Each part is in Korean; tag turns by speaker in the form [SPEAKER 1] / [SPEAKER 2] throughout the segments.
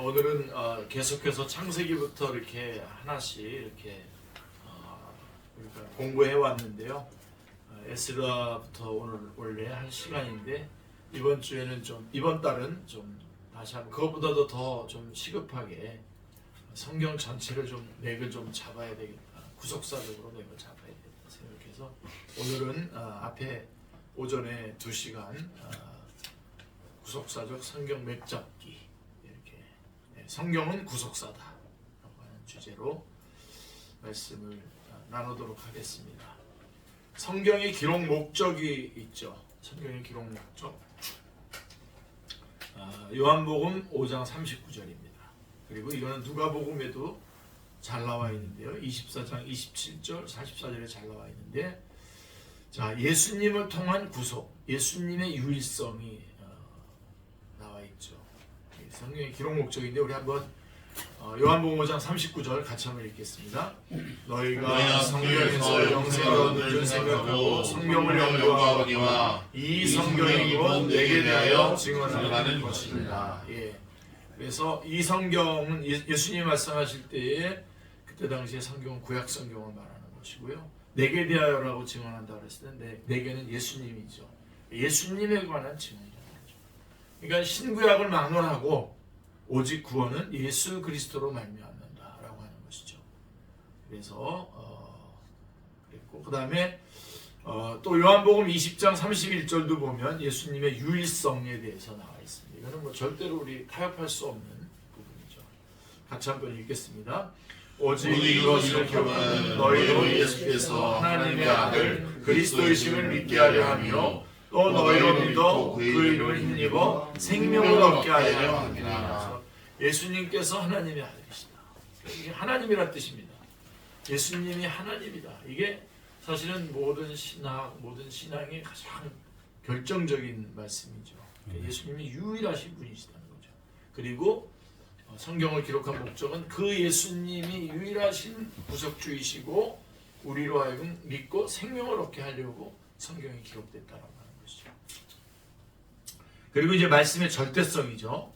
[SPEAKER 1] 오늘은 계속해서 창세기부터 이렇게 하나씩 이렇게 우리가 공부해 왔는데요. 에스라부터 오늘 원래 할 시간인데 이번 달은 좀 다시 한번 그것보다도 더 좀 시급하게 성경 전체를 좀 맥을 좀 잡아야 되겠다. 구속사적으로 맥을 잡아야 되겠다 생각해서 오늘은 앞에 오전에 2시간 구속사적 성경 맥 잡기 이렇게 성경은 구속사다 라고 하는 주제로 말씀을 나누도록 하겠습니다. 성경의 기록 목적이 있죠. 성경의 기록 목적 요한복음 5장 39절입니다. 그리고 이거는 누가복음에도 잘 나와 있는데요. 24장 27절 44절에 잘 나와 있는데 자, 예수님을 통한 구속, 예수님의 유일성이 나와 있죠. 성경의 기록 목적인데 우리 한번 요한복음 5장 39절 같이 한번 읽겠습니다. 너희가 성경에서 영생을 얻는 줄 생각하고 성경을 연구하거니와 이 성경이 곧 내게 대하여 증언하는 것입니다. 예. 그래서 이 성경은 예수님이 말씀하실 때에 그때 당시에 성경은 구약 성경을 말하는 것이고요. 내게 대하여라고 증언한다고 그랬을 때 내게는 예수님이죠. 예수님에 관한 증언이죠. 그러니까 신구약을 막론하고 오직 구원은 예수 그리스도로 말미암는다라고 하는 것이죠. 그래서 그랬고 그 다음에 또 요한복음 20장 31절도 보면 예수님의 유일성에 대해서 나와 있습니다. 이거는 뭐 절대로 우리 타협할 수 없는 부분이죠. 같이 한번 읽겠습니다. 오직 이것을 기억하는 너희로 예수께서 하나님의 아들 그리스도이심을 믿게 하려 하며 또 너희로 믿어 그 이름을 힘입어 생명을 얻게 하려 합니다. 예수님께서 하나님의 아들이시다. 이게 하나님이란 뜻입니다. 예수님이 하나님이다. 이게 사실은 모든 신앙의 가장 결정적인 말씀이죠. 예수님이 유일하신 분이시다는 거죠. 그리고 성경을 기록한 목적은 그 예수님이 유일하신 구속주이시고 우리로 하여금 믿고 생명을 얻게 하려고 성경이 기록됐다라고 하는 것이죠. 그리고 이제 말씀의 절대성이죠.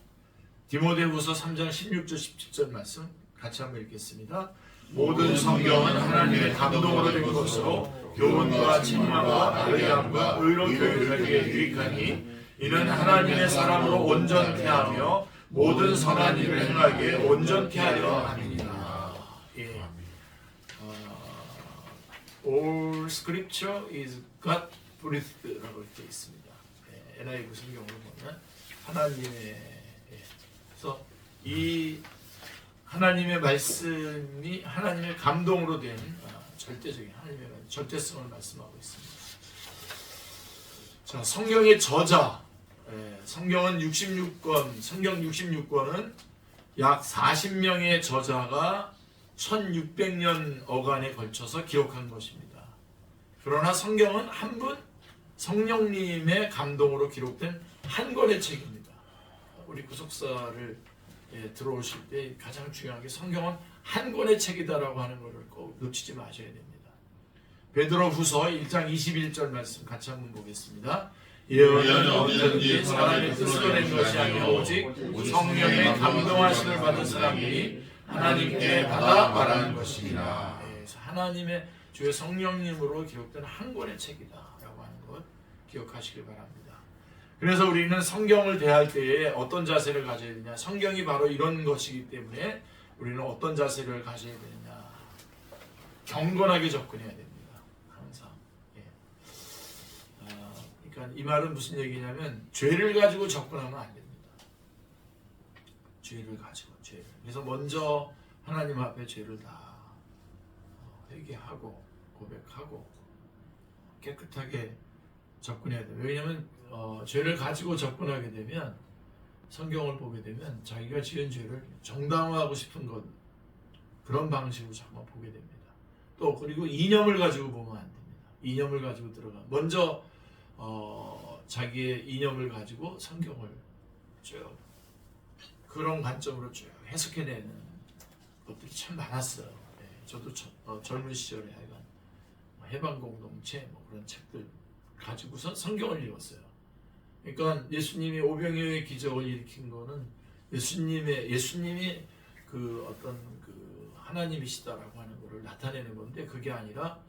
[SPEAKER 1] 디모데후서 3장 16절 17절 말씀 같이 한번 읽겠습니다. 모든 성경은 하나님의 감동으로 된 것으로 교훈과 책망과 바르게함과 의로 교육하기에 유익하니 이는 하나님의 사람으로 온전케 하며 모든 선한 일을 행하기에 온전케 하려 함이니라. 예. All Scripture is God breathed라고 되어 있습니다. NIV 성경으로 보면 그래서 이 하나님의 말씀이 하나님의 감동으로 된 절대적인 하나님의 절대성을 말씀하고 있습니다. 자, 성경의 저자 성경은 66권, 성경 66권은 약 40명의 저자가 1600년 어간에 걸쳐서 기록한 것입니다. 그러나 성경은 한 분 성령님의 감동으로 기록된 한 권의 책입니다. 우리 구속사를 들어오실 때 가장 중요한 게 성경은 한 권의 책이다라고 하는 것을 꼭 놓치지 마셔야 됩니다. 베드로후서 1장 21절 말씀 같이 한번 보겠습니다. 예언은 언제든지 사람의 뜻으로 낸 것이 아니라 오직 성령의 감동하심을 받은 사람들이 하나님께 받아 말하는 것이니라. 하나님의 주의 성령님으로 기록된 한 권의 책이다라고 하는 것 기억하시길 바랍니다. 그래서 우리는 성경을 대할 때에 어떤 자세를 가져야 되냐? 성경이 바로 이런 것이기 때문에 우리는 어떤 자세를 가져야 되느냐? 경건하게 접근해야 됩니다. 그러니까 이 말은 무슨 얘기냐면 죄를 가지고 접근하면 안 됩니다. 죄를 가지고 죄를. 그래서 먼저 하나님 앞에 죄를 다 회개하고 고백하고 깨끗하게 접근해야 돼요. 왜냐하면 죄를 가지고 접근하게 되면 성경을 보게 되면 자기가 지은 죄를 정당화하고 싶은 것 그런 방식으로 자꾸 보게 됩니다. 또 그리고 이념을 가지고 보면 안 됩니다. 이념을 가지고 들어가 먼저 자기의 이념을 가지고 성경을 쭉 그런 관점으로 쭉 해석해내는 것들이 참 많았어요. 네, 저도 젊은 시절에 하여간 해방공동체 그런 책들 가지고서 성경을 읽었어요. 그러니까 예수님이 오병이어의 기적을 일으킨 거는 예수님이 그 어떤 그 하나님이시다라고 하는 것을 나타내는 건데, 그게 아니라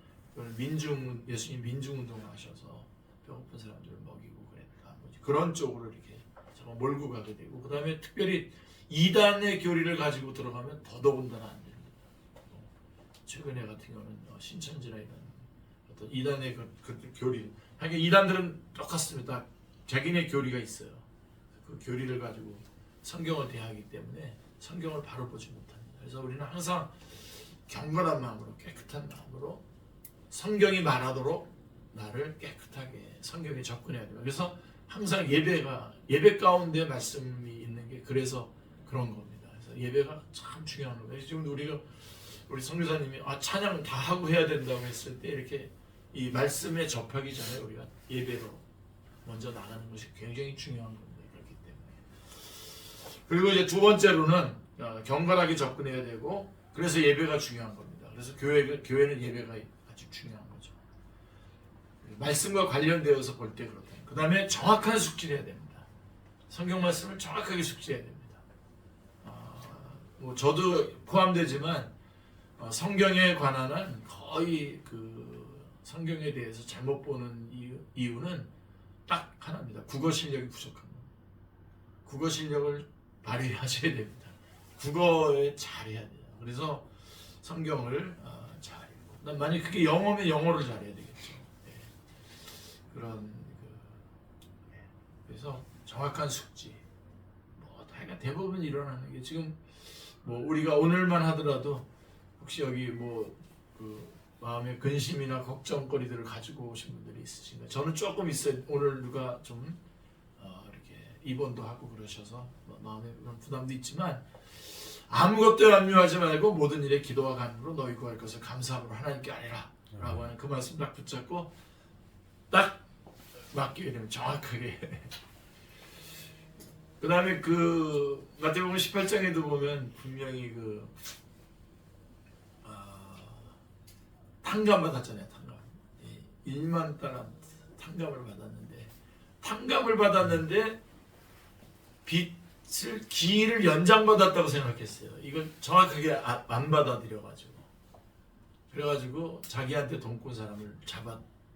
[SPEAKER 1] 예수님 민중운동을 하셔서 배고픈 사람들을 먹이고 그랬다. 그런 쪽으로 이렇게 자꾸 몰고 가게 되고, 그 다음에 특별히 이단의 교리를 가지고 들어가면 더더군다나 안 됩니다. 최근에 같은 경우는 신천지나 이런 어떤 이단의 그 교리, 하긴 이단들은 똑같습니다. 자기네 교리가 있어요. 그 교리를 가지고 성경을 대하기 때문에 성경을 바로 보지 못합니다. 그래서 우리는 항상 경건한 마음으로, 깨끗한 마음으로 성경이 말하도록 나를 깨끗하게 성경에 접근해야 됩니다. 그래서 항상 예배 가운데 말씀이 있는 게 그래서 그런 겁니다. 그래서 예배가 참 중요한 거예요. 지금 우리 선교사님이 찬양 다 하고 해야 된다고 했을 때, 이렇게 이 말씀에 접하기 전에 우리가 예배로 먼저 나가는 것이 굉장히 중요한 겁니다. 그렇기 때문에. 그리고 이제 두 번째로는 경건하게 접근해야 되고, 그래서 예배가 중요한 겁니다. 그래서 교회는 예배가 아주 중요한 거죠. 말씀과 관련되어서 볼 때 그렇다. 그 다음에 정확한 숙지를 해야 됩니다. 성경 말씀을 정확하게 숙지해야 됩니다. 뭐 저도 포함되지만 성경에 관한 거의 그 성경에 대해서 잘못 보는 이유는 딱 하나입니다. 국어 실력이 부족한 겁니다. 국어 실력을 발휘하셔야 됩니다. 국어에 잘해야 돼요. 그래서 성경을 잘 읽고, 만약 그게 영어면 영어를 잘해야 되겠죠. 네. 그래서 정확한 숙지, 다가 대부분 일어나는 게, 지금 우리가 오늘만 하더라도 혹시 여기 그 마음에 근심이나 걱정거리들을 가지고 오신 분들이 있으신가요? 저는 조금 있어요. 오늘 누가 좀 이렇게 입원도 하고 그러셔서 마음에 그런 부담도 있지만, 아무것도 염려하지 말고 모든 일에 기도와 간구로 너희 구할 것을 감사함으로 하나님께 아뢰라 라고 하는 그 말씀 딱 붙잡고 딱 맡기게 되면 정확하게. 그 다음에 그 마태복음 18장에도 보면 분명히 탕감 받았잖아요. 탕감. 1만 달란트 탕감을 받았는데 빚을 기일을 연장받았다고 생각했어요. 이걸 정확하게 안 받아들여가지고, 그래가지고 자기한테 돈 꾼 사람을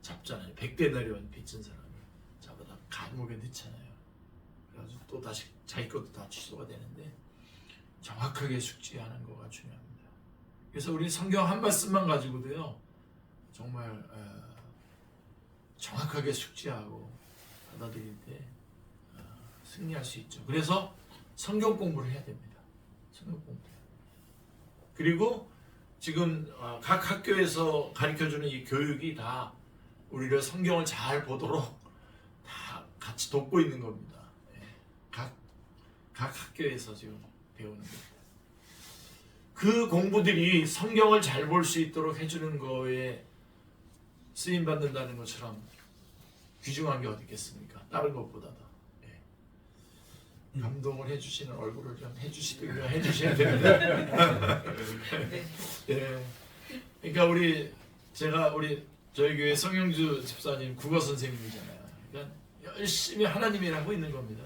[SPEAKER 1] 잡잖아요. 100데나리온 빚진 사람을 잡아다 감옥에 넣잖아요. 그래가지고 또 다시 자기 것도 다 취소가 되는데, 정확하게 숙지하는 거가 중요합니다. 그래서 우리 성경 한 말씀만 가지고도요, 정말 정확하게 숙지하고 받아들일 때 승리할 수 있죠. 그래서 성경 공부를 해야 됩니다. 성경 공부. 그리고 지금 각 학교에서 가르쳐주는 이 교육이 다 우리를 성경을 잘 보도록 다 같이 돕고 있는 겁니다. 각 학교에서 지금 배우는 겁니다. 그 공부들이 성경을 잘 볼 수 있도록 해주는 거에 쓰임 받는다는 것처럼 귀중한 게 어디 있겠습니까? 다른 것보다도. 감동을 해주시는 얼굴을 좀 해주셔야 됩니다. 예. 그러니까 저희 교회 성영주 집사님 국어 선생님이잖아요. 그러니까 열심히 하나님이 하고 있는 겁니다.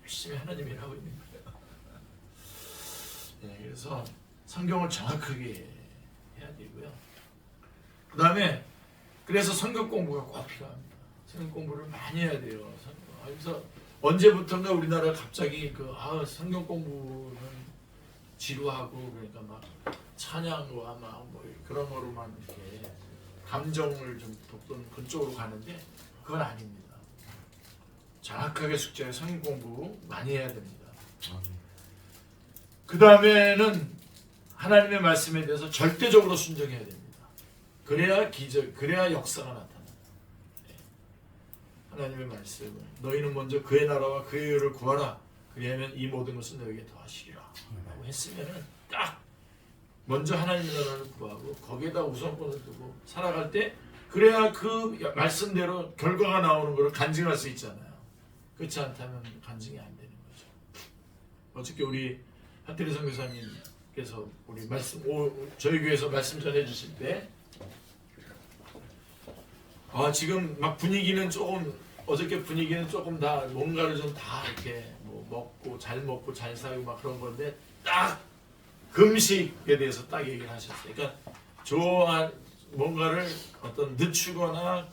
[SPEAKER 1] 열심히 하나님이 하고 있는 거예요. 예, 그래서 성경을 정확하게 해야 되고요. 그 다음에 그래서 성경 공부가 꼭 필요합니다. 성경 공부를 많이 해야 돼요. 그래서 언제부턴가 우리나라 갑자기 성경 공부는 지루하고, 그러니까 막 찬양과 막 그런 거로만 이렇게 감정을 좀 돋던 그쪽으로 가는데, 그건 아닙니다. 정확하게 숙제해 성경 공부 많이 해야 됩니다. 그 다음에는 하나님의 말씀에 대해서 절대적으로 순종해야 됩니다. 그래야 역사가 나타납니다. 하나님의 말씀을, 너희는 먼저 그의 나라와 그의 의를 구하라, 그리하면 이 모든 것은 너에게 더하시리라 라고 했으면은, 딱 먼저 하나님의 나라를 구하고 거기에다 우선권을 두고 살아갈 때, 그래야 그 말씀대로 결과가 나오는 것을 간증할 수 있잖아요. 그렇지 않다면 간증이 안 되는 거죠. 어저께 우리 한태리 선교사님께서 우리 저희 교회에서 말씀 전해 주실 때, 지금 막 어저께 분위기는 조금 다 뭔가를 좀 다 이렇게 먹고 잘 살고 막 그런 건데 딱 금식에 대해서 딱 얘기를 하셨어요. 그러니까 좋아한 뭔가를 어떤 늦추거나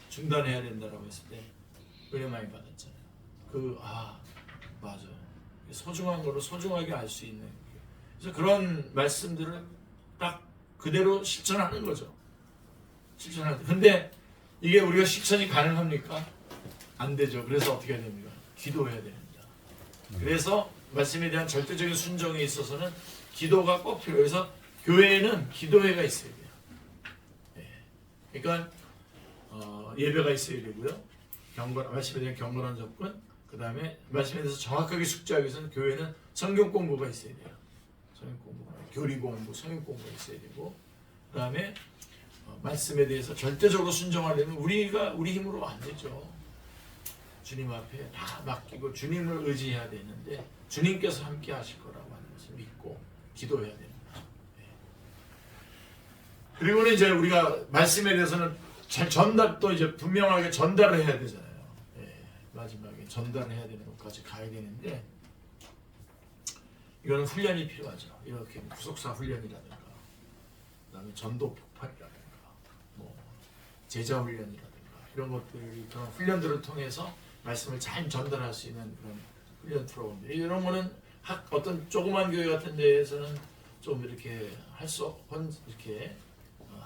[SPEAKER 1] 중단해야 된다라고 했을 때 은혜 많이 받았잖아요. 맞아. 소중한 거를 소중하게 알 수 있는. 그래서 그런 말씀들을 딱 그대로 실천하는 거죠. 실천하는. 근데 이게 우리가 실천이 가능합니까? 안 되죠. 그래서 어떻게 해야 됩니까? 기도해야 됩니다. 그래서 말씀에 대한 절대적인 순종에 있어서는 기도가 꼭 필요해서 교회에는 기도회가 있어야 돼요. 그러니까 예배가 있어야 되고요. 말씀에 대한 경건한 접근, 그 다음에 말씀에 대해서 정확하게 숙지하기 위해서는 교회는 성경 공부가 있어야 돼요. 성경 공부, 교리 공부, 성경 공부가 있어야 되고, 그 다음에 말씀에 대해서 절대적으로 순종하려면 우리 힘으로 안 되죠. 주님 앞에 다 맡기고 주님을 의지해야 되는데 주님께서 함께 하실 거라고 하는 것을 믿고 기도해야 됩니다. 그리고는 이제 우리가 말씀에 대해서는 또 이제 분명하게 전달을 해야 되잖아요. 마지막에 전달을 해야 되는 것까지 가야 되는데 이거는 훈련이 필요하죠. 이렇게 구속사 훈련이라든가, 그다음에 전도 폭발이라든가, 뭐 제자 훈련이라든가 이런 것들이 그런 훈련들을 통해서 말씀을 잘 전달할 수 있는 그런 훈련 프로그램. 이런 거는 어떤 조그만 교회 같은 데에서는 좀 이렇게 이렇게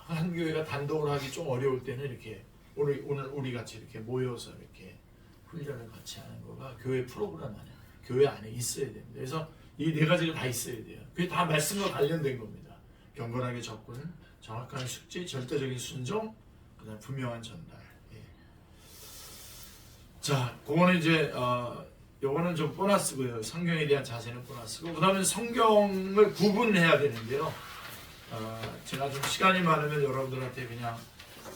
[SPEAKER 1] 한 교회가 단독으로 하기 좀 어려울 때는 이렇게 오늘 우리 같이 이렇게 모여서 이렇게 훈련을 같이 하는 거가 교회 프로그램 안에, 교회 안에 있어야 됩니다. 그래서 이 네 가지가 다 있어야 돼요. 그게 다 말씀과 관련된 겁니다. 경건하게 접근, 정확한 숙지, 절대적인 순종, 그다음 분명한 전달. 자, 그거는 이제 요거는 좀 보너스고요. 성경에 대한 자세는 보너스고, 그다음에 성경을 구분해야 되는데요. 제가 좀 시간이 많으면 여러분들한테 그냥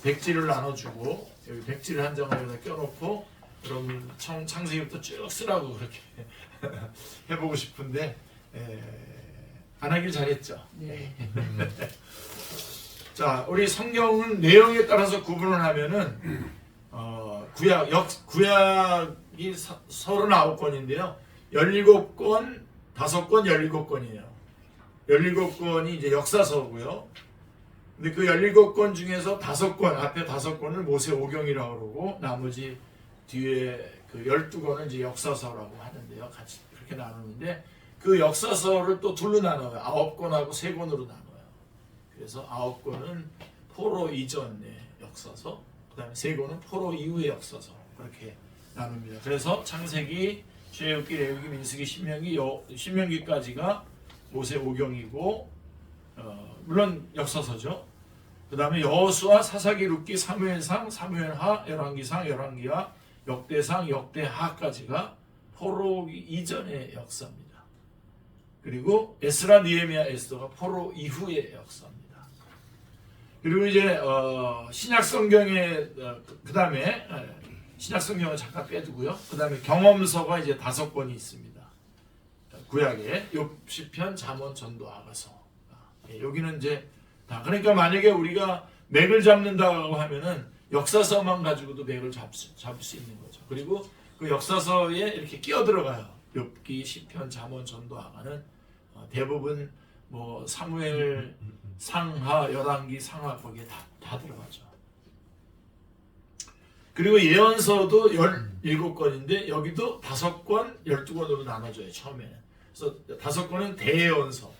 [SPEAKER 1] 백지를 나눠주고 여기 백지를 한 장을 여기다 껴놓고 여러분 창세기부터 쭉 쓰라고 그렇게 해보고 싶은데 안 하길 잘했죠. 네. 자, 우리 성경은 내용에 따라서 구분을 하면은 구약이 39권인데요. 17권, 5권, 17권이에요. 17권이 이제 역사서고요. 근데 그 17권 중에서 5권, 앞에 5권을 모세오경이라고 그러고 나머지 뒤에 그 12권은 이제 역사서라고 하는데요. 같이 그렇게 나누는데 그 역사서를 또 둘로 나눠요. 9권하고 3권으로 나눠요. 그래서 9권은 포로 이전의 역사서, 그 다음에 3권은 포로 이후의 역사서, 그렇게 나눕니다. 그래서 창세기, 출애굽기, 레위기, 민수기, 신명기까지가 모세오경이고 물론 역사서죠. 그 다음에 여호수아, 사사기, 룻기, 사무엘상, 사무엘하, 열왕기상, 열왕기하, 역대상, 역대하까지가 포로 이전의 역사입니다. 그리고 에스라, 느헤미야, 에스더가 포로 이후의 역사입니다. 그리고 이제 신약 성경에 그 다음에 신약 성경을 잠깐 빼두고요. 그 다음에 경험서가 이제 5권이 있습니다. 구약에 욥, 시편, 잠언, 전도, 아가서. 여기는 이제 다, 그러니까 만약에 우리가 맥을 잡는다고 하면은 역사서만 가지고도 맥을 잡을 수 있는 거죠. 그리고 그 역사서에 이렇게 끼어 들어가요. 욥기, 시편, 잠언, 전도, 아가는 대부분 뭐 사무엘, 상하, 열왕기, 상하 거기에 다 들어가죠. 그리고 예언서도 17권인데 여기도 5권, 12권으로 나눠져요. 처음에는. 그래서 5권은 대예언서,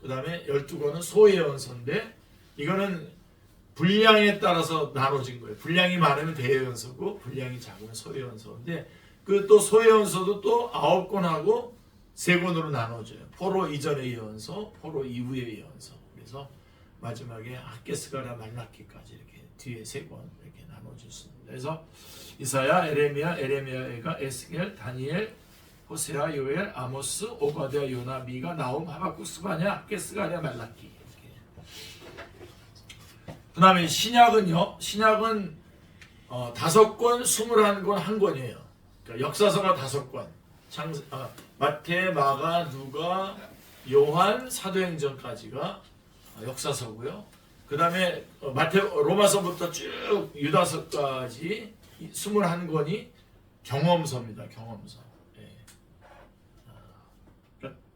[SPEAKER 1] 그 다음에 12권은 소예언서인데 이거는 분량에 따라서 나눠진 거예요. 분량이 많으면 대예언서고 분량이 작으면 소예언서인데 그 또 소예언서도 또 9권하고 3권으로 나눠져요. 포로 이전의 예언서, 포로 이후의 예언서. 그래서 마지막에 학개스가랴, 말라기까지 이렇게 뒤에 3권 이렇게 나눠졌습니다. 그래서 이사야, 에레미야, 에스겔, 다니엘, 호세아, 요엘, 아모스, 오바댜, 요나, 미가, 나움, 하박국, 스바냐, 학개스가랴, 말라기. 그 다음에 신약은요. 신약은 5권, 21권, 1권이에요. 그러니까 역사서가 5권. 마태, 마가, 누가, 요한, 사도행전까지가 역사서고요. 그 다음에 로마서부터 쭉 유다서까지 21권이 경험서입니다. 경험서.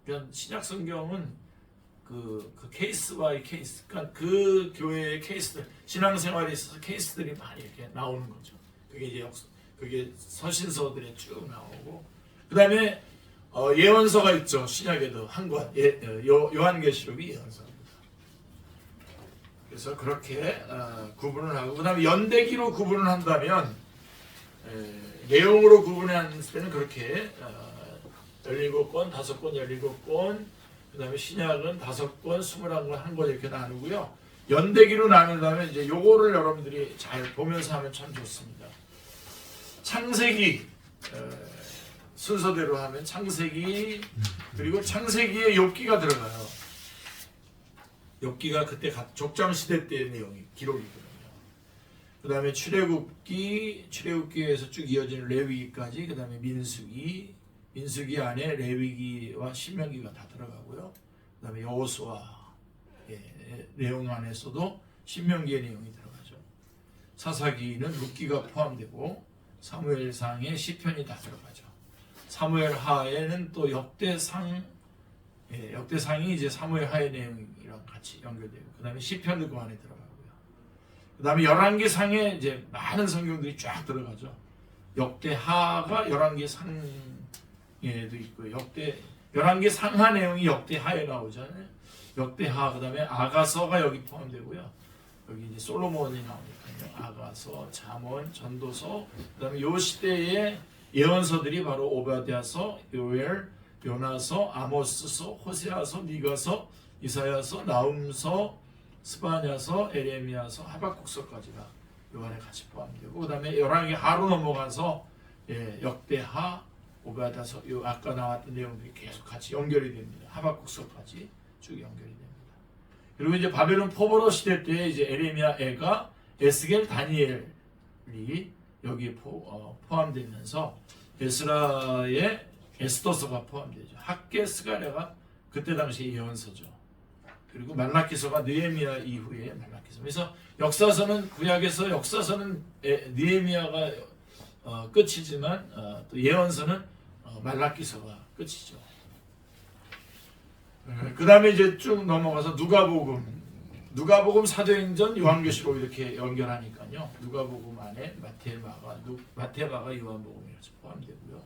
[SPEAKER 1] 그냥 신약 성경은 그 케이스 바이 케이스, 그러니까 그 교회의 케이스들, 신앙생활에 있어서 케이스들이 많이 이렇게 나오는 거죠. 그게 이제 그게 서신서들에 쭉 나오고, 그 다음에 예언서가 있죠. 신약에도 한 권, 요한계시록이 예언서입니다. 그래서 그렇게 구분을 하고, 그 다음에 연대기로 구분을 한다면, 내용으로 구분하는 때는 그렇게 17권, 5권, 17권, 그 다음에 신약은 5권, 21권, 한 권 이렇게 나누고요. 연대기로 나눈다면 이제 요거를 여러분들이 잘 보면서 하면 참 좋습니다. 창세기, 순서대로 하면 창세기, 그리고 창세기에 욥기가 들어가요. 욥기가 그때 족장 시대 때의 내용이 기록이거든요. 그 다음에 출애굽기에서 쭉 이어지는 레위기까지, 그 다음에 민수기 안에 레위기와 신명기가 다 들어가고요. 그 다음에 여호수아 내용 안에서도 신명기의 내용이 들어가죠. 사사기는 룻기가 포함되고, 사무엘상에 시편이 다 들어가죠. 사무엘하에는 또 역대상이 이제 사무엘하의 내용이랑 같이 연결되고, 그 다음에 시편도 그 안에 들어가고요. 그 다음에 열왕기상에 이제 많은 성경들이 쫙 들어가죠. 역대하가 열왕기상에도 있고, 열왕기 상하 내용이 역대하에 나오잖아요. 역대하, 그 다음에 아가서가 여기 포함되고요. 여기 이제 솔로몬이 나오니까요. 아가서, 잠언, 전도서, 그 다음에 요 시대의 예언서들이 바로 오바댜서, 요엘, 요나서, 아모스서, 호세아서, 미가서, 이사야서, 나훔서, 스바냐서, 에레미야서, 하박국서까지가 요 안에 같이 포함되고, 그 다음에 열왕기 하로 넘어가서 역대하, 오바댜서, 요 아까 나왔던 내용들이 계속 같이 연결이 됩니다. 하박국서까지 쭉 연결이 됩니다. 그리고 이제 바벨론 포로로 시대 때 이제 에레미야, 에가, 에스겔, 다니엘이 여기에 포함되면서 에스라의 에스더서가 포함되죠. 학계, 스가랴가 그때 당시 예언서죠. 그리고 말라기서가 느헤미야 이후에 말라기서. 그래서 역사서는 구약에서 역사서는 느헤미야가 끝이지만 또 예언서는 말라기서가 끝이죠. 그 다음에 이제 쭉 넘어가서 누가복음, 사도행전, 요한계시록 이렇게 연결하니까요. 누가복음 안에 마태, 마가, 요한복음이 포함되고요.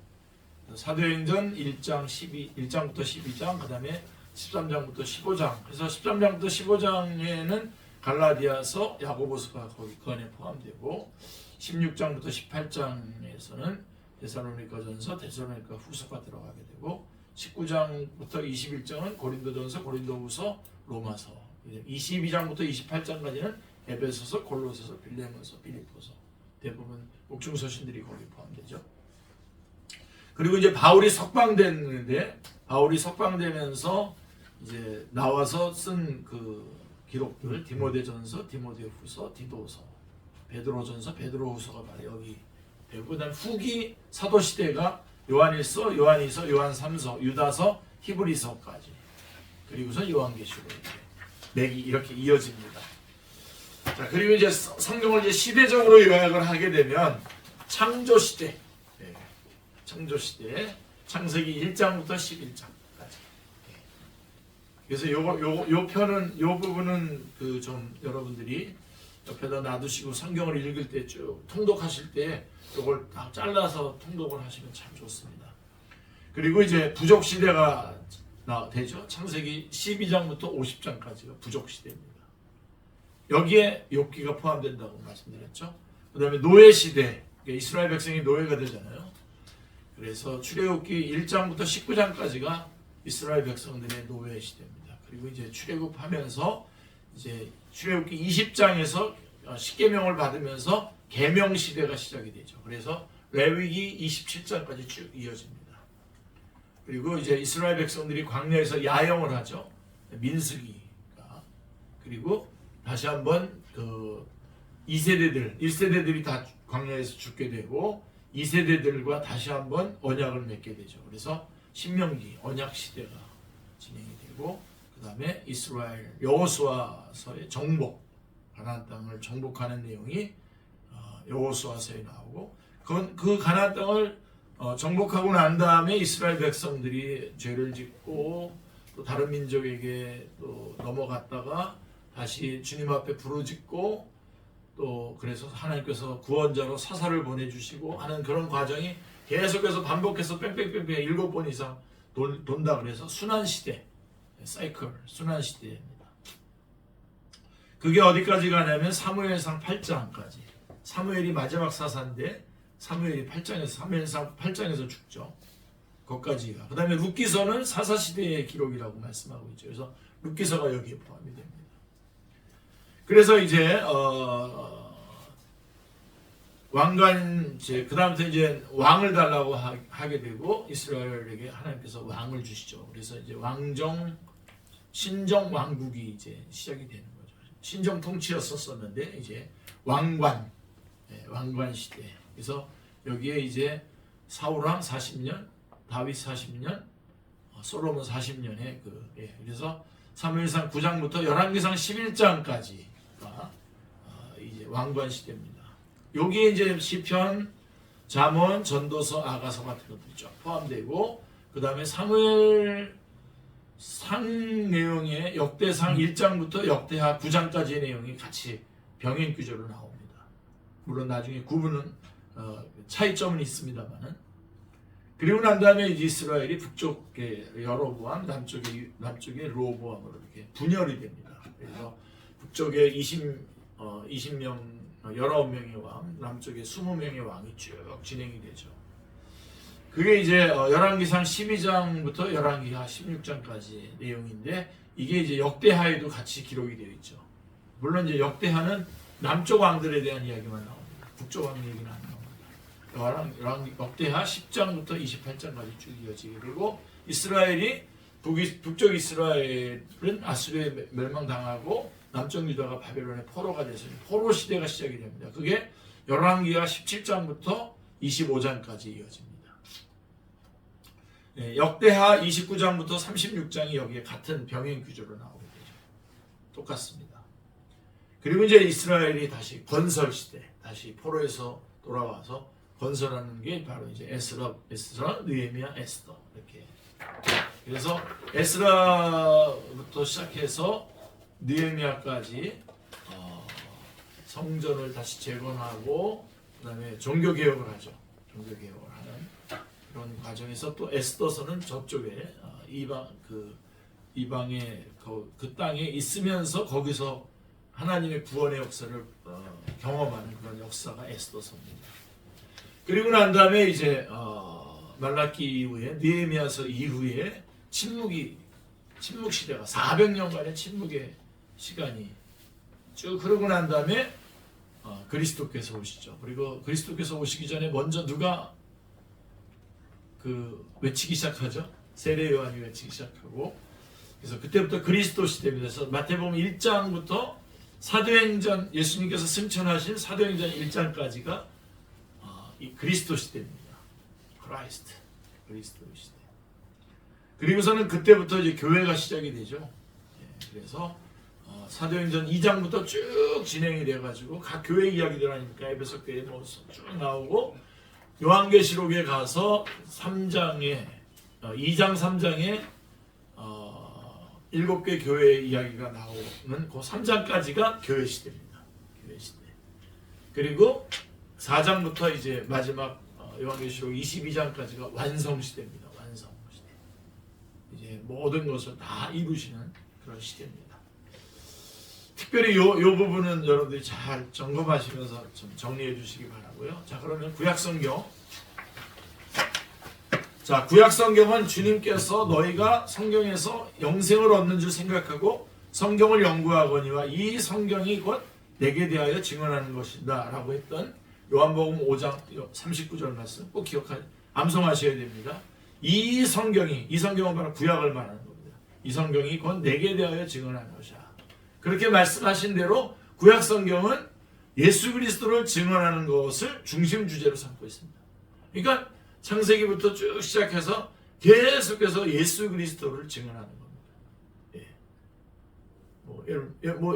[SPEAKER 1] 사도행전 1장부터 12장, 그 다음에 13장부터 15장. 그래서 13장부터 15장에는 갈라디아서, 야고보서가 거기 그 안에 포함되고, 16장부터 18장에서는 데살로니가전서, 데살로니가 후서가 들어가게 되고, 19장부터 21장은 고린도전서, 고린도후서, 로마서, 22장부터 28장까지는 에베소서, 골로새서, 빌레몬서, 빌립보서, 대부분 목중서신들이 거기 포함되죠. 그리고 이제 바울이 석방됐는데, 바울이 석방되면서 이제 나와서 쓴 그 기록들, 디모데전서, 디모데후서, 디도서, 베드로전서, 베드로후서가 바로 여기 되고, 그다음 후기 사도 시대가 요한일서, 요한이서, 요한삼서, 유다서, 히브리서까지, 그리고서 요한계시록 맥이 이렇게 이어집니다. 자, 그리고 이제 성경을 이제 시대적으로 요약을 하게 되면 창조 시대, 창세기 1장부터 11장까지. 그래서 요 편은, 요 부분은 그 좀 여러분들이 옆에다 놔두시고 성경을 읽을 때 쭉 통독하실 때 이걸 다 잘라서 통독을 하시면 참 좋습니다. 그리고 이제 부족 시대가 되죠. 창세기 12장부터 50장까지가 부족 시대입니다. 여기에 욥기가 포함된다고 말씀드렸죠. 그 다음에 노예 시대, 이스라엘 백성이 노예가 되잖아요. 그래서 출애굽기 1장부터 19장까지가 이스라엘 백성들의 노예 시대입니다. 그리고 이제 출애굽하면서 이제 출애굽기 20장에서 십계명을 받으면서 계명 시대가 시작이 되죠. 그래서 레위기 27장까지 쭉 이어집니다. 그리고 이제 이스라엘 백성들이 광야에서 야영을 하죠. 민수기가. 그리고 다시 한번 그 1세대들이 다 광야에서 죽게 되고 2세대들과 다시 한번 언약을 맺게 되죠. 그래서 신명기 언약 시대가 진행이 되고, 그 다음에 이스라엘 여호수아서의 정복, 가나안 땅을 정복하는 내용이 여호수아서에 나오고, 그 가나안 땅을 정복하고 난 다음에 이스라엘 백성들이 죄를 짓고 또 다른 민족에게 또 넘어갔다가 다시 주님 앞에 부르짖고 또 그래서 하나님께서 구원자로 사사를 보내주시고 하는 그런 과정이 계속해서 반복해서 뺑뺑뺑뺑 7번 이상 돈다 그래서 순환시대, 사이클, 순환시대입니다. 그게 어디까지 가냐면 사무엘상 8장까지. 사무엘이 마지막 사사인데 사무엘이 8장에서 죽죠. 거기까지가. 그 다음에 룻기서는 사사시대의 기록이라고 말씀하고 있죠. 그래서 룻기서가 여기에 포함이 됩니다. 그래서 이제 왕관 이제 그다음부터 이제 왕을 달라고 하게 되고 이스라엘에게 하나님께서 왕을 주시죠. 그래서 이제 신정 왕국이 이제 시작이 되는 거죠. 신정 통치였었는데 이제 왕관 시대. 그래서 여기에 이제 사울왕 40년, 다윗 40년, 솔로몬 40년의 그래서 사무엘상 9장부터 열왕기상 11장까지가 이제 왕관 시대입니다. 여기에 이제 시편, 잠언, 전도서, 아가서 같은 것들이 쫙 포함되고 그 다음에 사무엘상 내용의 역대상 1장부터 역대하 9장까지의 내용이 같이 병행 구조로 나옵니다. 물론 나중에 구분은 차이점은 있습니다만은 그리고 난 다음에 이스라엘이 북쪽의 여로보암, 남쪽의 르호보암으로 이렇게 분열이 됩니다. 그래서 북쪽에 19명의 왕, 남쪽에 20명의 왕이 쭉 진행이 되죠. 그게 이제 열왕기상 12장부터 열왕기하 16장까지 내용인데 이게 이제 역대하에도 같이 기록이 되어 있죠. 물론 이제 역대하는 남쪽 왕들에 대한 이야기만 나옵니다. 북쪽 왕 얘기는 안 나옵니다. 역대하 10장부터 28장까지 쭉 이어지게 되고 이스라엘이 북쪽 이스라엘은 아수르에 멸망당하고 남쪽 유다가 바벨론의 포로가 돼서 포로 시대가 시작이 됩니다. 그게 열왕기하 17장부터 25장까지 이어집니다. 역대하 29장부터 36장이 여기에 같은 병행 구조로 나오게 되죠. 똑같습니다. 그리고 이제 이스라엘이 다시 건설 시대, 다시 포로에서 돌아와서 건설하는 게 바로 이제 에스라, 느헤미야, 에스더 이렇게. 그래서 에스라부터 시작해서 느헤미야까지 성전을 다시 재건하고 그다음에 종교 개혁을 하죠. 종교 개혁을 하는 그런 과정에서 또 에스더서는 저쪽에 이방의 그 땅에 있으면서 거기서 하나님의 구원의 역사를 경험하는 그런 역사가 에스더서입니다. 그리고 난 다음에 이제 말라기 이후에 느헤미야서 이후에 침묵 시대가 400년간의 침묵의 시간이 쭉 흐르고 난 다음에 그리스도께서 오시죠. 그리고 그리스도께서 오시기 전에 먼저 누가 외치기 시작하죠. 세례 요한이 외치기 시작하고 그래서 그때부터 그리스도 시대입니다. 그래서 마태복음 1장부터 사도행전 예수님께서 승천하신 사도행전 1장까지가 이 그리스도 시대입니다. 그리스도 시대. 그리고서는 그때부터 이제 교회가 시작이 되죠. 그래서 사도행전 2장부터 쭉 진행이 돼가지고 각 교회 이야기들 아닙니까? 에베소 교회 쭉 나오고 요한계시록에 가서 2장 3장에 7개 교회 이야기가 나오는 그 3장까지가 교회 시대입니다. 교회 시대. 그리고 4장부터 이제 마지막 요한계시록 22장까지가 완성 시대입니다. 완성 시대. 이제 모든 것을 다 이루시는 그런 시대입니다. 특별히 요 부분은 여러분들이 잘 점검하시면서 좀 정리해 주시기 바라고요. 자, 그러면 구약성경. 자, 구약성경은 주님께서 너희가 성경에서 영생을 얻는 줄 생각하고 성경을 연구하거니와 이 성경이 곧 내게 대하여 증언하는 것이다 라고 했던 요한복음 5장 39절 말씀 꼭 암송하셔야 됩니다. 이 성경은 바로 구약을 말하는 겁니다. 이 성경이 곧 내게 대하여 증언하는 것이야. 그렇게 말씀하신 대로 구약성경은 예수 그리스도를 증언하는 것을 중심 주제로 삼고 있습니다. 그러니까 창세기부터 쭉 시작해서 계속해서 예수 그리스도를 증언하는 겁니다.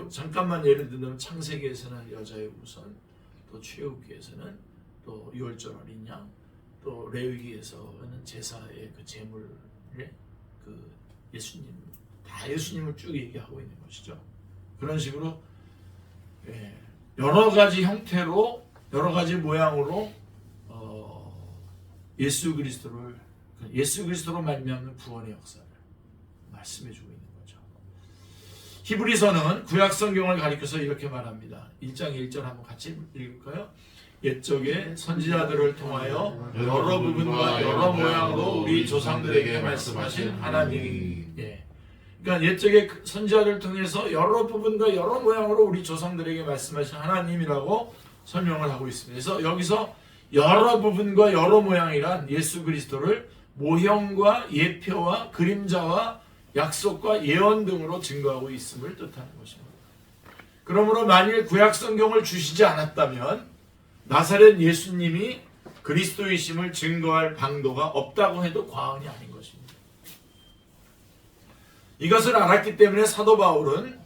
[SPEAKER 1] 잠깐만 예를 들면 창세기에서는 여자의 우선, 또 출애굽기에서는 또 유월절 어린 양, 또 또 레위기에서는 제사의 그 제물에 그 예수님 다 예수님을 쭉 얘기하고 있는 것이죠. 그런 식으로 여러 가지 형태로 여러 가지 모양으로 예수 그리스도로 말미암는 구원의 역사를 말씀해주고 있는 거죠. 히브리서는 구약 성경을 가리켜서 이렇게 말합니다. 1장 1절 한번 같이 읽을까요? 옛적에 선지자들을 통하여 여러 부분과 여러 모양으로 우리 조상들에게 말씀하신 하나님이 그러니까 옛적에 선지자들을 통해서 여러 부분과 여러 모양으로 우리 조상들에게 말씀하신 하나님이라고 설명을 하고 있습니다. 그래서 여기서 여러 부분과 여러 모양이란 예수 그리스도를 모형과 예표와 그림자와 약속과 예언 등으로 증거하고 있음을 뜻하는 것입니다. 그러므로 만일 구약 성경을 주시지 않았다면 나사렛 예수님이 그리스도이심을 증거할 방도가 없다고 해도 과언이 아닌 것입니다. 이것을 알았기 때문에 사도 바울은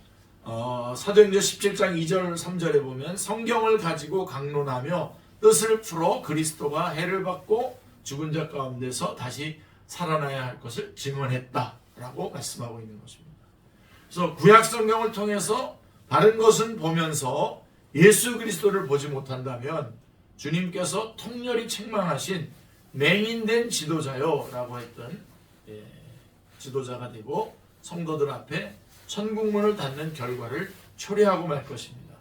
[SPEAKER 1] 사도행전 17장 2절 3절에 보면 성경을 가지고 강론하며 뜻을 풀어 그리스도가 해를 받고 죽은 자 가운데서 다시 살아나야 할 것을 증언했다라고 말씀하고 있는 것입니다. 그래서 구약 성경을 통해서 다른 것은 보면서 예수 그리스도를 보지 못한다면 주님께서 통렬히 책망하신 맹인된 지도자요 라고 했던 지도자가 되고 성도들 앞에 천국문을 닫는 결과를 초래하고 말 것입니다.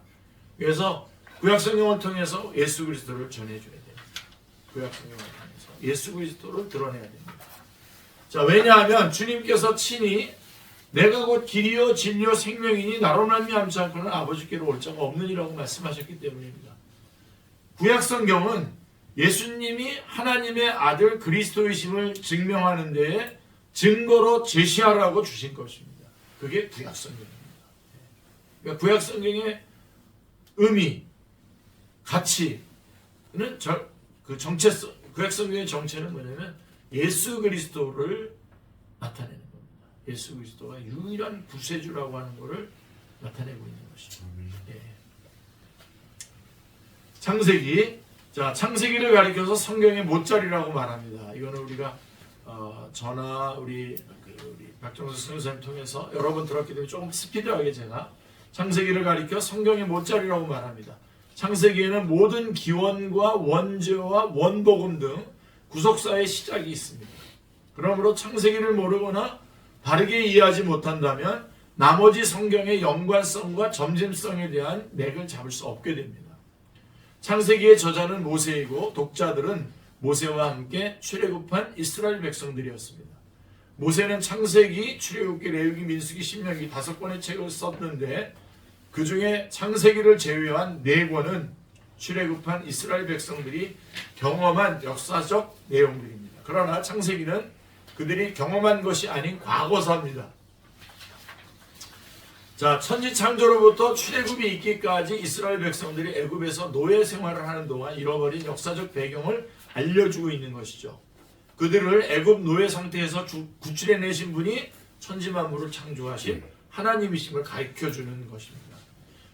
[SPEAKER 1] 그래서 구약성경을 통해서 예수 그리스도를 전해줘야 됩니다. 구약성경을 통해서 예수 그리스도를 드러내야 됩니다. 자, 왜냐하면 주님께서 친히 내가 곧 길이요 진리요 생명이니 나로 말미암지 않고는 아버지께로 올 자가 없느니라고 말씀하셨기 때문입니다. 구약성경은 예수님이 하나님의 아들 그리스도이심을 증명하는 데에 증거로 제시하라고 주신 것입니다. 그게 구약성경입니다. 그러니까 구약성경의 의미, 가치는 그 정체성, 구약성경의 정체는 뭐냐면 예수 그리스도를 나타내는 겁니다. 예수 그리스도가 유일한 구세주라고 하는 것을 나타내고 있는 것이죠. 창세기, 자 창세기를 가리켜서 성경의 못자리라고 말합니다. 이거는 우리가 저나 우리 박정수 선생님 통해서 여러 번 들었기 때문에 조금 스피드하게 제가 창세기를 가리켜 성경의 못자리라고 말합니다. 창세기에는 모든 기원과 원죄와 원복음 등 구속사의 시작이 있습니다. 그러므로 창세기를 모르거나 바르게 이해하지 못한다면 나머지 성경의 연관성과 점진성에 대한 맥을 잡을 수 없게 됩니다. 창세기의 저자는 모세이고 독자들은 모세와 함께 출애굽한 이스라엘 백성들이었습니다. 모세는 창세기, 출애굽기, 레위기, 민수기, 신명기 5권의 책을 썼는데 그 중에 창세기를 제외한 4권은 출애굽한 이스라엘 백성들이 경험한 역사적 내용들입니다. 그러나 창세기는 그들이 경험한 것이 아닌 과거사입니다. 자, 천지 창조로부터 출애굽이 있기까지 이스라엘 백성들이 애굽에서 노예 생활을 하는 동안 잃어버린 역사적 배경을 알려주고 있는 것이죠. 그들을 애굽 노예 상태에서 구출해내신 분이 천지만물을 창조하신 하나님이심을 가르쳐주는 것입니다.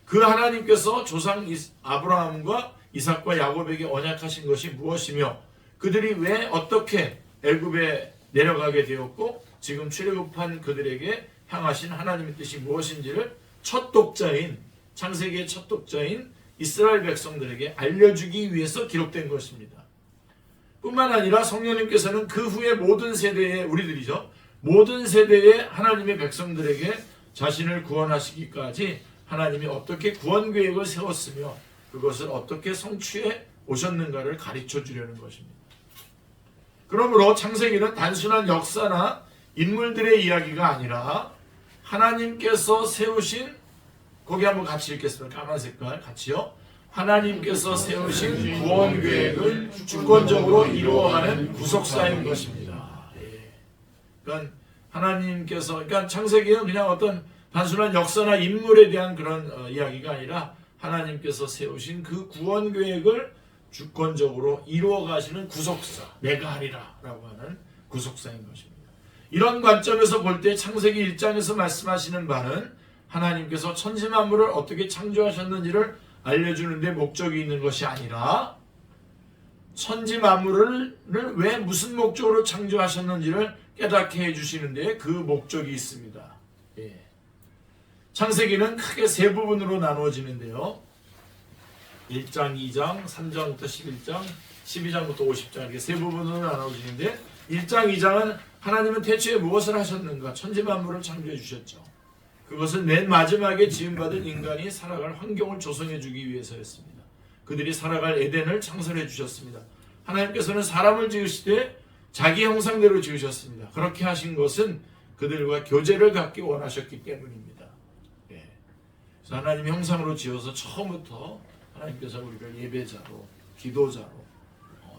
[SPEAKER 1] 그 하나님께서 조상 아브라함과 이삭과 야곱에게 언약하신 것이 무엇이며 그들이 왜 어떻게 애굽에 내려가게 되었고 지금 출애굽한 그들에게 향하신 하나님의 뜻이 무엇인지를 첫 독자인 창세기의 첫 독자인 이스라엘 백성들에게 알려주기 위해서 기록된 것입니다. 뿐만 아니라 성령님께서는 그 후에 모든 세대의 우리들이죠. 모든 세대의 하나님의 백성들에게 자신을 구원하시기까지 하나님이 어떻게 구원 계획을 세웠으며 그것을 어떻게 성취해 오셨는가를 가르쳐 주려는 것입니다. 그러므로 창세기는 단순한 역사나 인물들의 이야기가 아니라 하나님께서 세우신, 거기 한번 같이 읽겠습니다. 까만 색깔 같이요. 하나님께서 세우신 구원 계획을 주권적으로 이루어가는 구속사인 것입니다. 그러니까 하나님께서, 그러니까 창세기는 그냥 어떤 단순한 역사나 인물에 대한 그런 이야기가 아니라 하나님께서 세우신 그 구원 계획을 주권적으로 이루어가시는 구속사, 내가 하리라 라고 하는 구속사인 것입니다. 이런 관점에서 볼 때 창세기 1장에서 말씀하시는 바는 하나님께서 천지만물을 어떻게 창조하셨는지를 알려주는 데 목적이 있는 것이 아니라 천지 만물을 왜 무슨 목적으로 창조하셨는지를 깨닫게 해주시는데 그 목적이 있습니다. 예. 창세기는 크게 세 부분으로 나누어지는데요. 1장, 2장, 3장부터 11장, 12장부터 50장 이렇게 세 부분으로 나누어지는데 1장, 2장은 하나님은 태초에 무엇을 하셨는가? 천지 만물을 창조해 주셨죠. 그것은 맨 마지막에 지음받은 인간이 살아갈 환경을 조성해 주기 위해서였습니다. 그들이 살아갈 에덴을 창설해 주셨습니다. 하나님께서는 사람을 지으시되 자기 형상대로 지으셨습니다. 그렇게 하신 것은 그들과 교제를 갖기 원하셨기 때문입니다. 예. 그래서 하나님의 형상으로 지어서 처음부터 하나님께서 우리를 예배자로, 기도자로,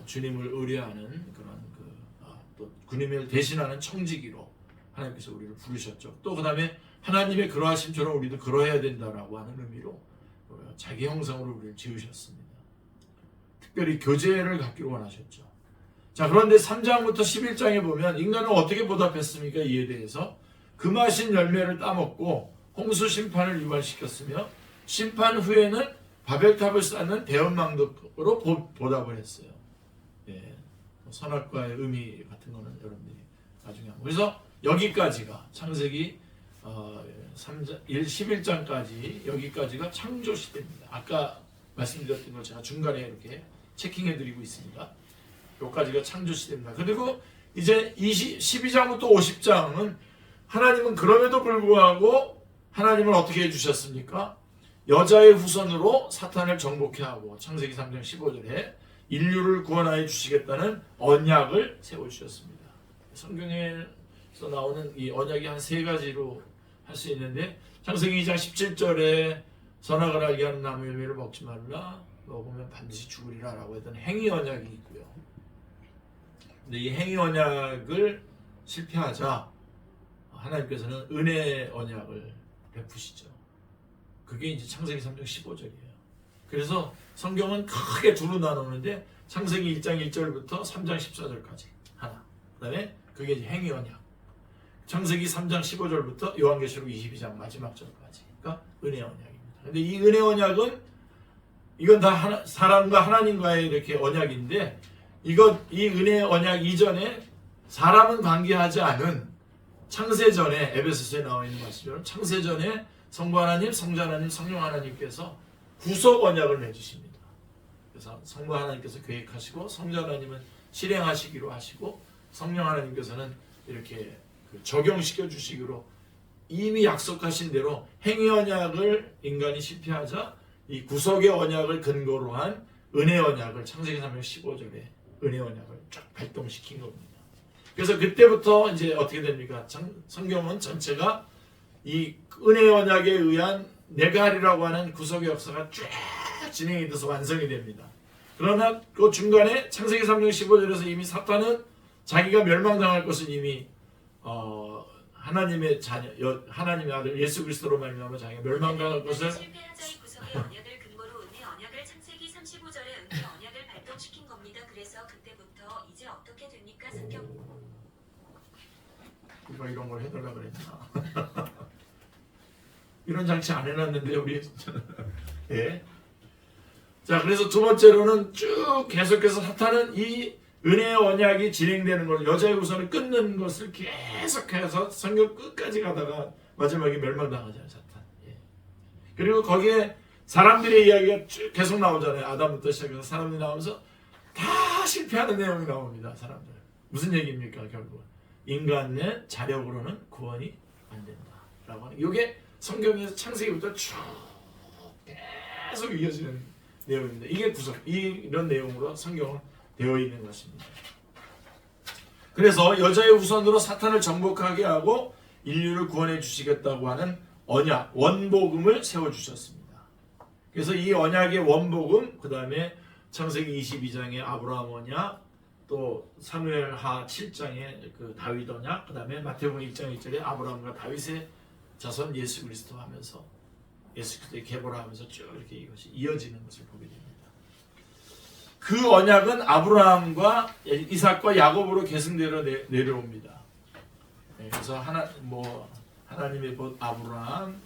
[SPEAKER 1] 주님을 의뢰하는 그런 또 주님을 대신하는 청지기로 하나님께서 우리를 부르셨죠. 또 그 다음에 하나님의 그러하심처럼 우리도 그러해야 된다라고 하는 의미로 자기 형상으로 우리를 지으셨습니다. 특별히 교제를 갖기로 원하셨죠. 자, 그런데 3장부터 11장에 보면 인간은 어떻게 보답했습니까? 이에 대해서 금하신 열매를 따먹고 홍수 심판을 유발시켰으며 심판 후에는 바벨탑을 쌓는 대원망덕으로 보답을 했어요. 예, 선악과의 의미 같은 거는 여러분들이 나중에 하고. 그래서 여기까지가 창세기 11장까지 여기까지가 창조 시대입니다. 아까 말씀드렸던 걸 제가 중간에 이렇게 체킹해 드리고 있습니다. 여기까지가 창조 시대입니다. 그리고 이제 12장부터 50장은 하나님은 그럼에도 불구하고 하나님은 어떻게 해주셨습니까? 여자의 후손으로 사탄을 정복해 하고 창세기 3장 15절에 인류를 구원하여 주시겠다는 언약을 세워주셨습니다. 성경에서 나오는 이 언약이 한 세 가지로 할 수 있는데 창세기 2장 17절에 선악을 알게 하는 나무 열매를 먹지 말라, 먹으면 반드시 죽으리라 라고 했던 행위 언약이 있고요. 근데 이 행위 언약을 실패하자 하나님께서는 은혜 언약을 베푸시죠. 그게 이제 창세기 3장 15절이에요. 그래서 성경은 크게 두로 나누는데 창세기 1장 1절부터 3장 14절까지 하나. 그 다음에 그게 이제 행위 언약. 창세기 3장 15절부터 요한계시록 22장 마지막 절까지. 그러니까 은혜 언약입니다. 근데 이 은혜 언약은 이건 다 사람과 하나님과의 이렇게 언약인데 이 은혜 언약 이전에 사람은 관계하지 않은 창세전에 에베소서에 나와 있는 말씀처럼 창세전에 성부 하나님, 성자 하나님, 성령 하나님께서 구속 언약을 맺으십니다. 그래서 성부 하나님께서 계획하시고 성자 하나님은 실행하시기로 하시고 성령 하나님께서는 이렇게 적용시켜 주시기로 이미 약속하신 대로 행위 언약을 인간이 실패하자 이 구속의 언약을 근거로 한 은혜 언약을 창세기 3장 15절에 은혜 언약을 쫙 발동시킨 겁니다. 그래서 그때부터 이제 어떻게 됩니까? 성경은 전체가 이 은혜 언약에 의한 내가 하리라고 하는 구속의 역사가 쭉 진행이 돼서 완성이 됩니다. 그러나 그 중간에 창세기 3장 15절에서 이미 사탄은 자기가 멸망당할 것을 이미 하나님의 자녀, 하나님의 아들 예수 그리스도로 말미암아 자기가 멸망당할 것을
[SPEAKER 2] 실패하자의 구속의 언약을 근거로 은혜 언약을 창세기 35절에 은혜 언약을 발동시킨 겁니다. 그래서 그때부터 이제 어떻게 됩니까? 성경
[SPEAKER 1] 누가 이런 걸 해달라 그랬나? 이런 장치 안 해놨는데 우리 예. 자, 그래서 두 번째로는 쭉 계속해서 사탄은 이 은혜의 언약이 진행되는 걸 여자의 우선을 끊는 것을 계속해서 성경 끝까지 가다가 마지막에 멸망당하잖아요, 사탄. 예. 그리고 거기에 사람들의 이야기가 쭉 계속 나오잖아요. 아담부터 시작해서 사람들이 나오면서 다 실패하는 내용이 나옵니다. 사람들. 무슨 얘기입니까? 결국 인간의 자력으로는 구원이 안 된다라고 하는 이게 성경에서 창세기부터 쭉 계속 이어지는 내용입니다. 이게 이런 내용으로 성경은 되어 있는 것입니다. 그래서 여자의 우선으로 사탄을 정복하게 하고 인류를 구원해 주시겠다고 하는 언약, 원복음을 세워주셨습니다. 그래서 이 언약의 원복음, 그 다음에 창세기 22장의 아브라함 언약, 또 사무엘하 7장의 그 다윗 언약, 그 다음에 마태복음 1장 1절에 아브라함과 다윗의 자손 예수 그리스도 하면서 예수 그리스도의 계보라 하면서 쭉 이렇게 이것이 이어지는 것을 보게 됩니다. 그 언약은 아브라함과 이삭과 야곱으로 계승되어 내려옵니다. 그래서 하나님의 본 아브라함,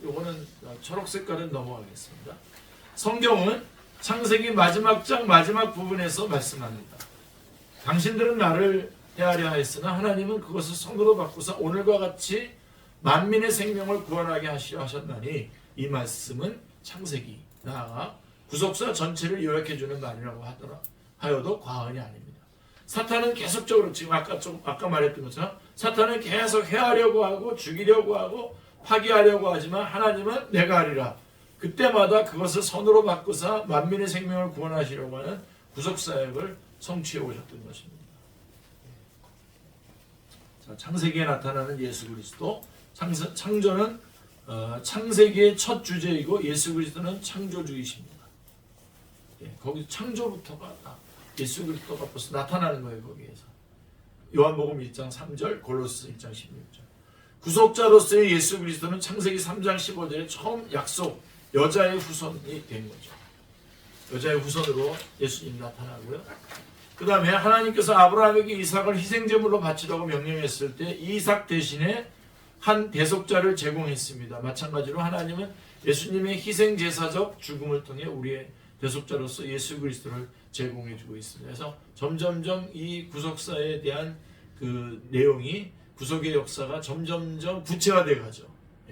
[SPEAKER 1] 요거는 초록 색깔은 넘어가겠습니다. 성경은 창세기 마지막 장 마지막 부분에서 말씀합니다. 당신들은 나를 헤아려 하였으나 하나님은 그것을 손으로 바꾸사 오늘과 같이 만민의 생명을 구원하게 하시려 하셨나니 이 말씀은 창세기 나아가 구속사 전체를 요약해주는 말이라고 하여도 과언이 아닙니다. 사탄은 계속적으로 지금 아까 말했던 것처럼 사탄은 계속 해하려고 하고 죽이려고 하고 파괴하려고 하지만 하나님은 내가 하리라. 그때마다 그것을 선으로 바꾸사 만민의 생명을 구원하시려고 하는 구속사역을 성취해 오셨던 것입니다. 자, 창세기에 나타나는 예수 그리스도, 창조는 창세기의 첫 주제이고 예수 그리스도는 창조주이십니다. 거기 창조부터가 예수 그리스도가 벌써 나타나는 거예요. 거기에서 요한복음 1장 3절, 골로새 1장 16절. 구속자로서의 예수 그리스도는 창세기 3장 15절에 처음 약속 여자의 후손이 된 거죠. 여자의 후손으로 예수님이 나타나고요. 그 다음에 하나님께서 아브라함에게 이삭을 희생제물로 바치라고 명령했을 때 이삭 대신에 한 대속자를 제공했습니다. 마찬가지로 하나님은 예수님의 희생제사적 죽음을 통해 우리의 대속자로서 예수 그리스도를 제공해주고 있습니다. 그래서 점점점 이 구속사에 대한 그 내용이 구속의 역사가 점점점 구체화되어 가죠.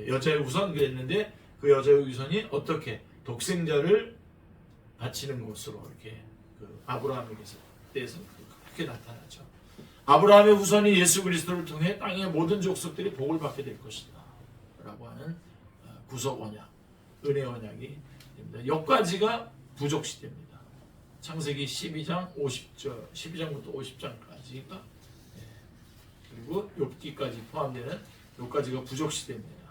[SPEAKER 1] 여자의 후손 그랬는데 그 여자의 후손이 어떻게 독생자를 바치는 것으로 이렇게 그 아브라함에게서 대해서 그렇게 나타나죠. 아브라함의 후손이 예수 그리스도를 통해 땅의 모든 족속들이 복을 받게 될 것이다 라고 하는 구속 언약, 은혜 언약이 됩니다. 여기까지가 부족 시대입니다. 창세기 12장 50절, 12장부터 50장까지가 그리고 욥기까지 포함되는 여기까지가 부족 시대입니다.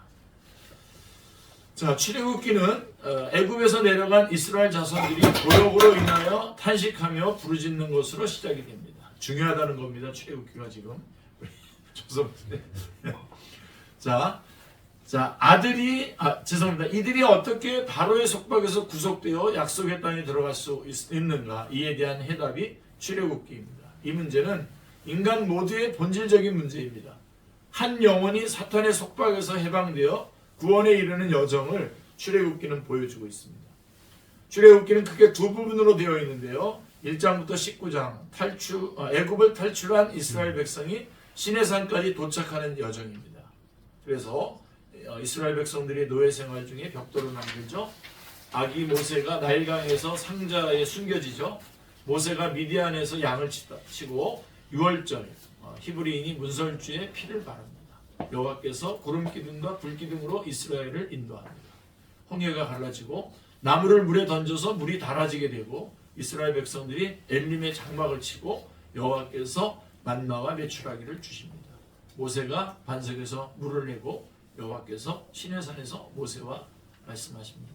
[SPEAKER 1] 자, 출애굽기는 애굽에서 내려간 이스라엘 자손들이 고역으로 인하여 탄식하며 부르짖는 것으로 시작이 됩니다. 중요하다는 겁니다. 출애굽기가 지금 조선시대. 자, 죄송합니다. 이들이 어떻게 바로의 속박에서 구속되어 약속의 땅에 들어갈 수 있는가? 이에 대한 해답이 출애굽기입니다. 이 문제는 인간 모두의 본질적인 문제입니다. 한 영혼이 사탄의 속박에서 해방되어 구원에 이르는 여정을 출애굽기는 보여주고 있습니다. 출애굽기는 크게 두 부분으로 되어 있는데요. 1장부터 19장 애굽을 탈출한 이스라엘 백성이 시내산까지 도착하는 여정입니다. 그래서 이스라엘 백성들이 노예 생활 중에 벽돌을 만들죠. 아기 모세가 나일강에서 상자에 숨겨지죠. 모세가 미디안에서 양을 치고 유월절 히브리인이 문설주에 피를 바릅니다. 여호와께서 구름기둥과 불기둥으로 이스라엘을 인도합니다. 홍해가 갈라지고 나무를 물에 던져서 물이 달아지게 되고 이스라엘 백성들이 엘림의 장막을 치고 여호와께서 만나와 메추라기를 주십니다. 모세가 반석에서 물을 내고 여호와께서 시내산에서 모세와 말씀하십니다.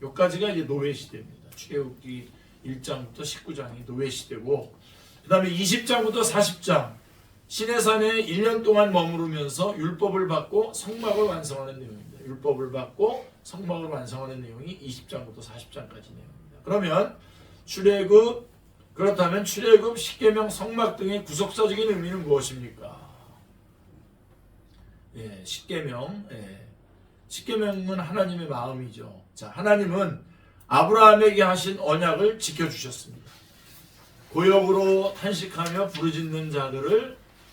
[SPEAKER 1] 여기까지가 이제 노예 시대입니다. 출애굽기 1장부터 19장이 노예 시대고 그 다음에 20장부터 40장 시내산에 1년 동안 머무르면서 율법을 받고 성막을 완성하는 내용입니다. 율법을 받고 성막을 완성하는 내용이 20장부터 40장까지 내용입니다. 그러면 그렇다면 출애굽, 십계명, 성막 등의 구속사적인 의미는 무엇입니까? 십계명. 십계명은 하나님의 마음이죠. 자, 하나님은 아브라함에게 하신 언약을 지켜주셨습니다. 고역으로 탄식하며 부르짖는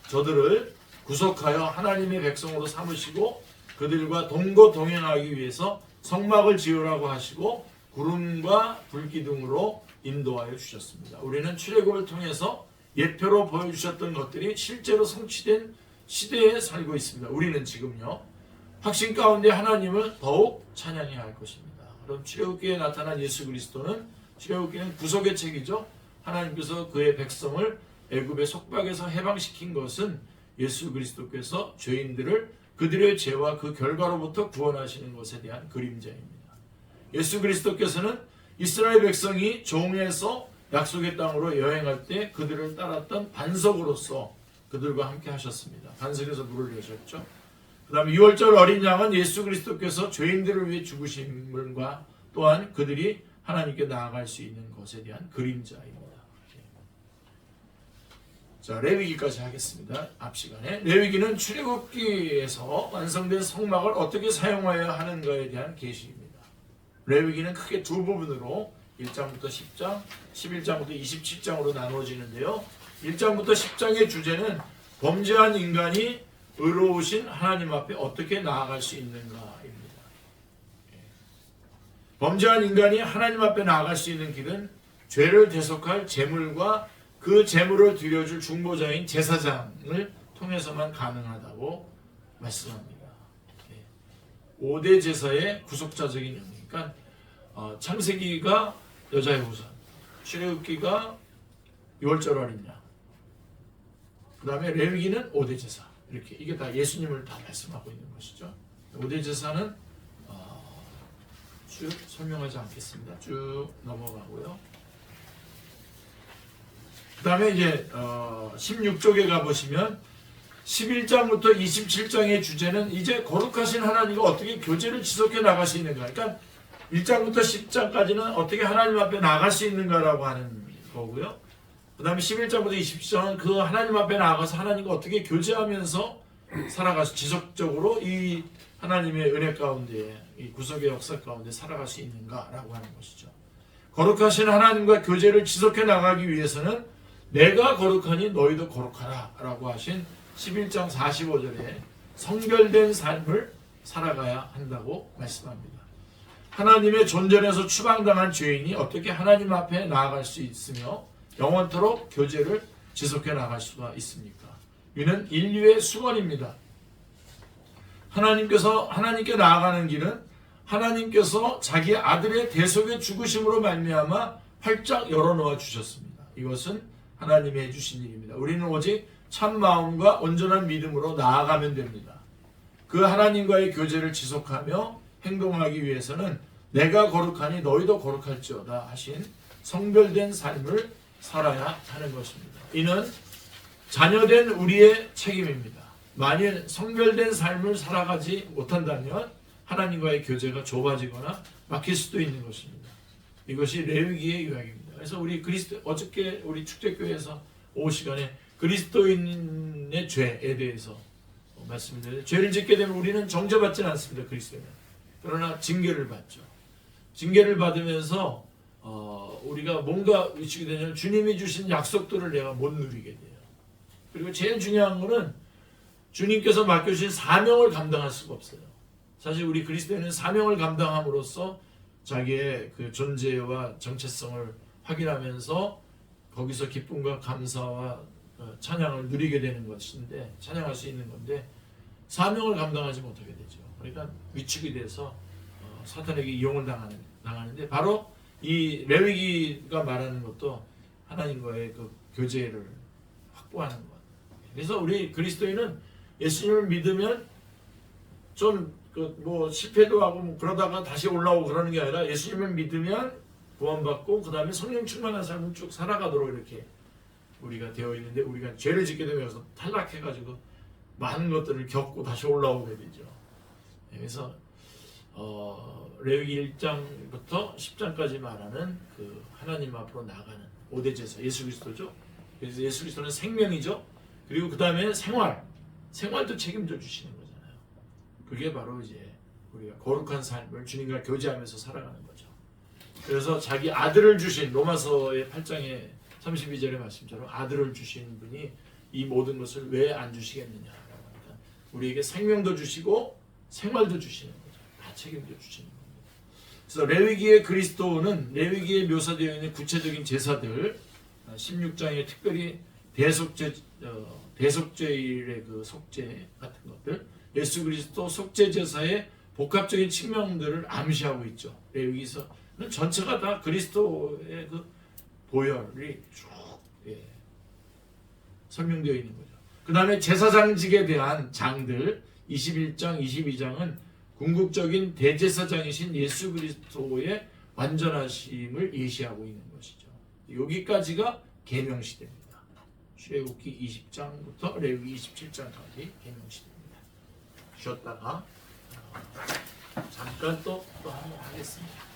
[SPEAKER 1] 저들을 구속하여 하나님의 백성으로 삼으시고 그들과 동거동행하기 위해서 성막을 지으라고 하시고 구름과 불기둥으로 인도하여 주셨습니다. 우리는 출애굽을 통해서 예표로 보여주셨던 것들이 실제로 성취된 시대에 살고 있습니다. 우리는 지금요. 확신 가운데 하나님을 더욱 찬양해야 할 것입니다. 그럼 출애굽기에 나타난 예수 그리스도는 출애굽기는 구속의 책이죠. 하나님께서 그의 백성을 애굽의 속박에서 해방시킨 것은 예수 그리스도께서 죄인들을 그들의 죄와 그 결과로부터 구원하시는 것에 대한 그림자입니다. 예수 그리스도께서는 이스라엘 백성이 종에서 약속의 땅으로 여행할 때 그들을 따랐던 반석으로서 그들과 함께 하셨습니다. 반석에서 물을 내셨죠. 그 다음에 유월절 어린 양은 예수 그리스도께서 죄인들을 위해 죽으심과 또한 그들이 하나님께 나아갈 수 있는 것에 대한 그림자입니다. 자, 레위기까지 하겠습니다. 앞 시간에 레위기는 출애굽기에서 완성된 성막을 어떻게 사용하여야 하는가에 대한 계시입니다. 레위기는 크게 두 부분으로 1장부터 10장, 11장부터 27장으로 나누어지는데요. 1장부터 10장의 주제는 범죄한 인간이 의로우신 하나님 앞에 어떻게 나아갈 수 있는가입니다. 범죄한 인간이 하나님 앞에 나아갈 수 있는 길은 죄를 대속할 제물과 그 제물을 드려줄 중보자인 제사장을 통해서만 가능하다고 말씀합니다. 5대 제사의 구속자적인 의미. 그러니까 창세기가 여자의 후손, 출애굽기가 6월절 어린 양, 그 다음에 레위기는 5대 제사. 이렇게 이게 다 예수님을 다 말씀하고 있는 것이죠. 5대 제사는 쭉 설명하지 않겠습니다. 쭉 넘어가고요. 그 다음에 이제 16쪽에 가보시면 11장부터 27장의 주제는 이제 거룩하신 하나님과 어떻게 교제를 지속해 나갈 수 있는가. 그러니까 1장부터 10장까지는 어떻게 하나님 앞에 나갈 수 있는가라고 하는 거고요. 그 다음에 11장부터 27장은 그 하나님 앞에 나가서 하나님과 어떻게 교제하면서 살아가서 지속적으로 이 하나님의 은혜 가운데, 이 구속의 역사 가운데 살아갈 수 있는가라고 하는 것이죠. 거룩하신 하나님과 교제를 지속해 나가기 위해서는 내가 거룩하니 너희도 거룩하라 라고 하신 11장 45절에 성결된 삶을 살아가야 한다고 말씀합니다. 하나님의 존전에서 추방당한 죄인이 어떻게 하나님 앞에 나아갈 수 있으며 영원토록 교제를 지속해 나갈 수가 있습니까? 이는 인류의 수건입니다. 하나님께 나아가는 길은 하나님께서 자기 아들의 대속의 죽으심으로 말미암아 활짝 열어놓아 주셨습니다. 이것은 하나님이 해주신 일입니다. 우리는 오직 참 마음과 온전한 믿음으로 나아가면 됩니다. 그 하나님과의 교제를 지속하며 행동하기 위해서는 내가 거룩하니 너희도 거룩할지어다 하신 성별된 삶을 살아야 하는 것입니다. 이는 자녀된 우리의 책임입니다. 만일 성별된 삶을 살아가지 못한다면 하나님과의 교제가 좁아지거나 막힐 수도 있는 것입니다. 이것이 레위기의 요약입니다. 그래서 우리 어저께 우리 축제교회에서 오후 시간에 그리스도인의 죄에 대해서 말씀드렸는데, 죄를 짓게 되면 우리는 정죄받지는 않습니다. 그리스도인은. 그러나 징계를 받죠. 징계를 받으면서 우리가 뭔가 위축이 되냐면 주님이 주신 약속들을 내가 못 누리게 돼요. 그리고 제일 중요한 거는 주님께서 맡겨주신 사명을 감당할 수가 없어요. 사실 우리 그리스도인은 사명을 감당함으로써 자기의 그 존재와 정체성을 확인하면서 거기서 기쁨과 감사와 찬양을 누리게 되는 것인데, 찬양할 수 있는 건데 사명을 감당하지 못하게 되죠. 그러니까 위축이 돼서 사탄에게 이용을 당하는데, 바로 이 레위기가 말하는 것도 하나님과의 그 교제를 확보하는 것. 그래서 우리 그리스도인은 예수님을 믿으면 좀 뭐 실패도 하고 뭐 그러다가 다시 올라오고 그러는 게 아니라 예수님을 믿으면 구원받고 그 다음에 성령 충만한 삶을 쭉 살아가도록 이렇게 우리가 되어 있는데, 우리가 죄를 짓게 되면서 탈락해가지고 많은 것들을 겪고 다시 올라오게 되죠. 그래서 레위기 1장부터 10장까지 말하는 그 하나님 앞으로 나가는 5대 제사 예수 그리스도죠. 그래서 예수 그리스도는 생명이죠. 그리고 그 다음에 생활도 책임져 주시는 거잖아요. 그게 바로 이제 우리가 거룩한 삶을 주님과 교제하면서 살아가는 거죠. 그래서 자기 아들을 주신 로마서의 8장의 32절의 말씀처럼 아들을 주신 분이 이 모든 것을 왜 안 주시겠느냐라고 하니까 우리에게 생명도 주시고 생활도 주시는 거죠. 다 책임져 주시는 겁니다. 그래서 레위기의 그리스도는 레위기에 묘사되어 있는 구체적인 제사들, 16장에 특별히 대속죄일의 그 속죄 같은 것들, 예수 그리스도 속죄 제사의 복합적인 측면들을 암시하고 있죠. 레위기서는 전체가 다 그리스도의 그 보혈이 쭉 설명되어 있는 거죠. 그 다음에 제사장직에 대한 장들 21장, 22장은 궁극적인 대제사장이신 예수 그리스도의 완전하심을 예시하고 있는 것이죠. 여기까지가 계명시대입니다. 출애굽기 20장부터 레위기 27장까지 계명시대입니다. 쉬었다가 잠깐 또 한번 하겠습니다.